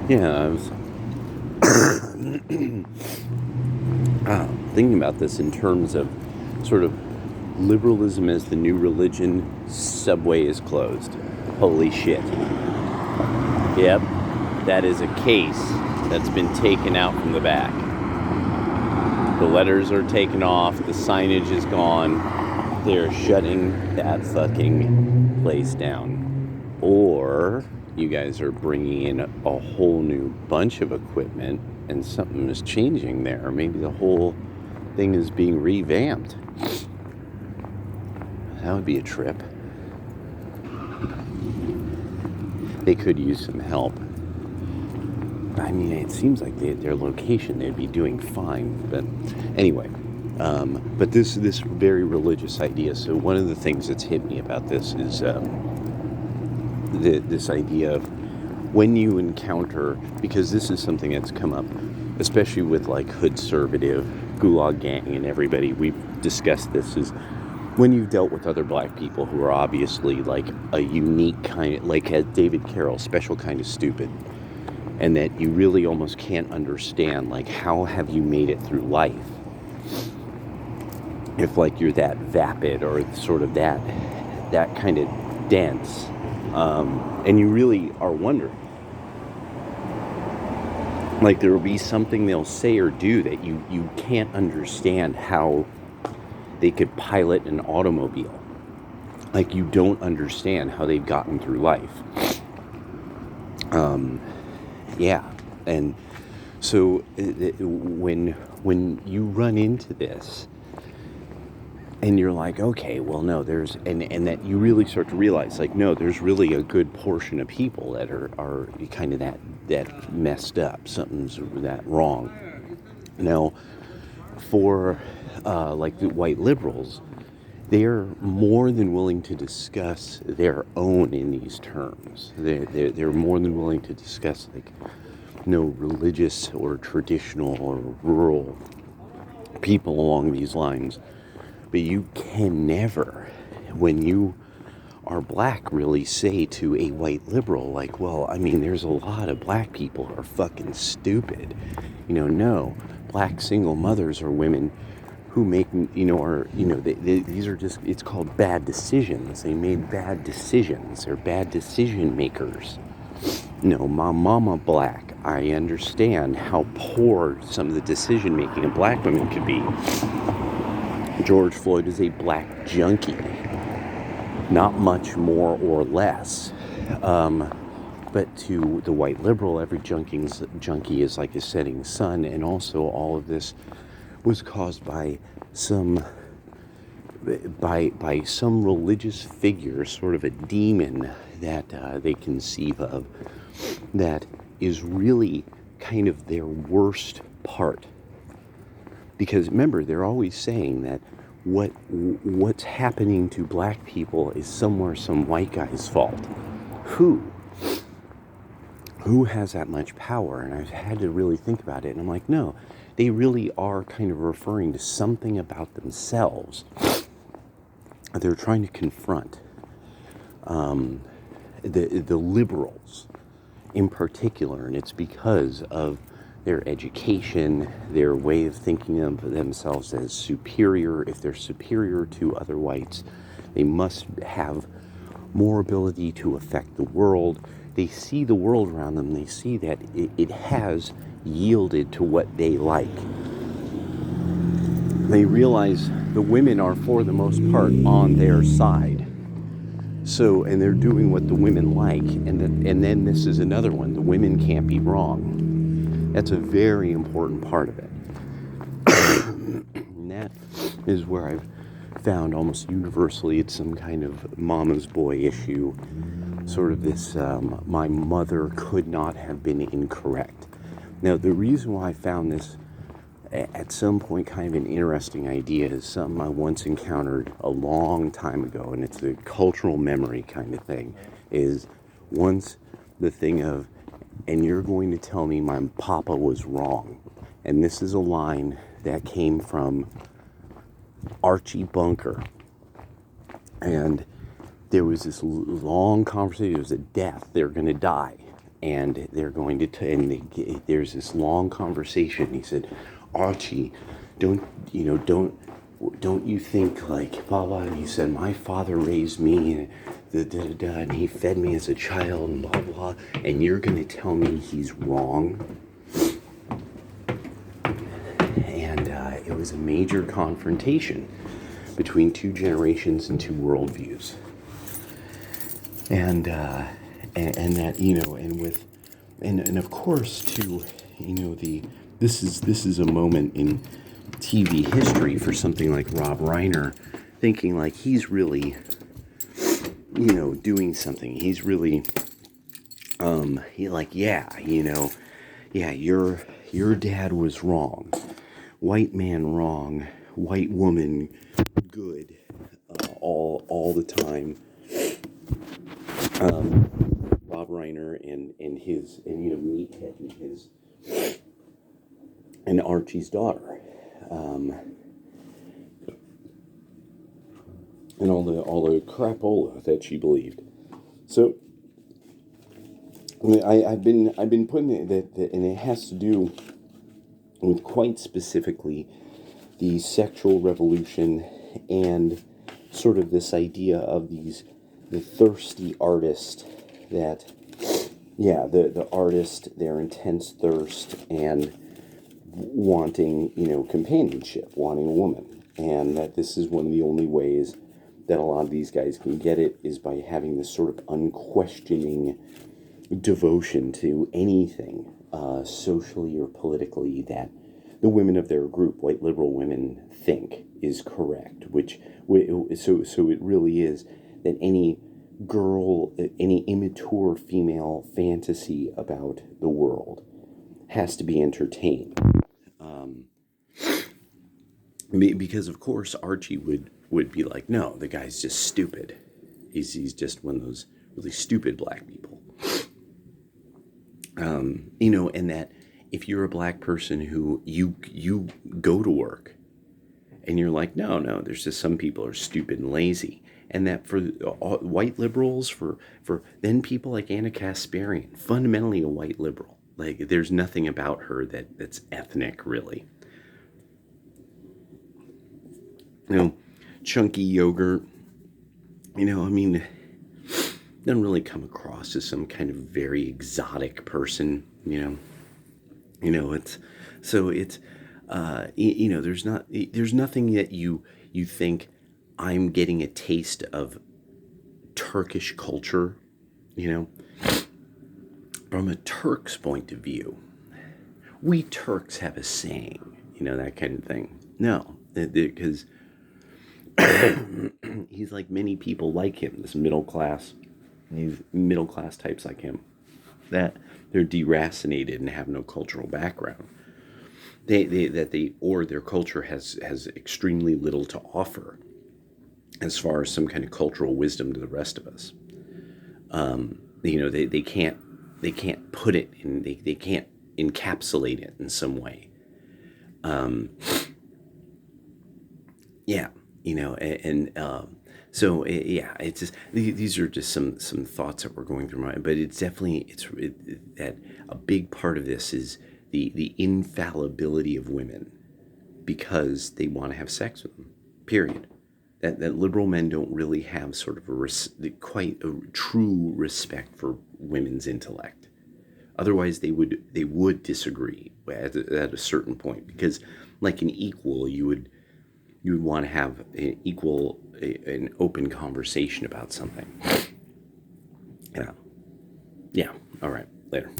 Yeah, I was thinking about this in terms of sort of liberalism as the new religion. Subway is closed. Holy shit. Yep, that is a case that's been taken out from the back. The letters are taken off, the signage is gone. They're shutting that fucking place down. Or you guys are bringing in a whole new bunch of equipment and something is changing there. Maybe the whole thing is being revamped. That would be a trip. They could use some help. I mean, it seems like their location, they'd be doing fine. But anyway, but this very religious idea. So one of the things that's hit me about this is this idea of when you encounter, because this is something that's come up, especially with like Hoodservative, Gulag Gang, and everybody. We've discussed this, is when you've dealt with other black people who are obviously like a unique kind of, like David Carroll, special kind of stupid. And that you really almost can't understand, like, how have you made it through life if, like, you're that vapid or sort of that kind of dense, and you really are wondering, like, there will be something they'll say or do that you can't understand how they could pilot an automobile. Like, you don't understand how they've gotten through life. Yeah, and so when you run into this, and you're like, okay, well, no, there's, and that you really start to realize, like, no, there's really a good portion of people that are kind of that messed up, something's that wrong. Now, for like the white liberals, they're more than willing to discuss their own in these terms. They're more than willing to discuss, like, religious or traditional or rural people along these lines. But you can never, when you are black, really say to a white liberal, like, well, I mean, there's a lot of black people who are fucking stupid. No, black single mothers are women who make, these are just, it's called bad decisions. They made bad decisions. They're bad decision makers. My mama black. I understand how poor some of the decision making of black women could be. George Floyd is a black junkie. Not much more or less. But to the white liberal, every junkie is like a setting sun, and also all of this was caused by some religious figure, sort of a demon that they conceive of, that is really kind of their worst part. Because remember, they're always saying that what's happening to black people is somewhere some white guy's fault. Who has that much power? And I've had to really think about it, and I'm like, no, they really are kind of referring to something about themselves. They're trying to confront the liberals in particular, and it's because of their education, their way of thinking of themselves as superior. If they're superior to other whites, they must have more ability to affect the world. They see the world around them. They see that it has yielded to what they like. They realize the women are, for the most part, on their side. So, and they're doing what the women like. And then this is another one. The women can't be wrong. That's a very important part of it. And that is where I've found almost universally it's some kind of mama's boy issue. Sort of this, my mother could not have been incorrect. Now, the reason why I found this at some point kind of an interesting idea is something I once encountered a long time ago, and it's a cultural memory kind of thing, is once the thing of, and you're going to tell me my papa was wrong. And this is a line that came from Archie Bunker. And there was this long conversation. It was a death. They're going to die. and they're going to there's this long conversation. He said, Archie, don't don't you think like blah blah? And he said, my father raised me and and he fed me as a child and blah blah, and you're going to tell me he's wrong? And it was a major confrontation between two generations and two worldviews. And that, and of course too, this is a moment in TV history for something like Rob Reiner, thinking like he's really doing something. He's really your dad was wrong, white man wrong, white woman good, all the time. Rob Reiner and his Meathead and his and Archie's daughter, and all the crapola that she believed. So I've been putting it that and it has to do with quite specifically the sexual revolution and sort of this idea of the thirsty artist that, the artist, their intense thirst and wanting, companionship, wanting a woman. And that this is one of the only ways that a lot of these guys can get it is by having this sort of unquestioning devotion to anything, socially or politically, that the women of their group, white liberal women, think is correct. So it really is that any immature female fantasy about the world has to be entertained. Because of course Archie would be like, no, the guy's just stupid. He's just one of those really stupid black people. And that if you're a black person who you go to work and you're like, no, there's just some people are stupid and lazy. And that for white liberals, for then people like Anna Kasparian, fundamentally a white liberal. Like there's nothing about her that's ethnic, really. Chunky yogurt, doesn't really come across as some kind of very exotic person, there's nothing that you think I'm getting a taste of Turkish culture, from a Turk's point of view. We Turks have a saying, that kind of thing. No, because he's like many people like him, these middle class types like him, that they're deracinated and have no cultural background. Their culture has extremely little to offer as far as some kind of cultural wisdom to the rest of us. They can't put it in, they can't encapsulate it in some way. It's just, these are just some thoughts that were going through my mind, but it's definitely, that a big part of this is the infallibility of women because they want to have sex with them, period. That liberal men don't really have sort of quite a true respect for women's intellect. Otherwise, they would disagree at a certain point, because like an equal, you would want to have an open conversation about something. Yeah. All right. Later.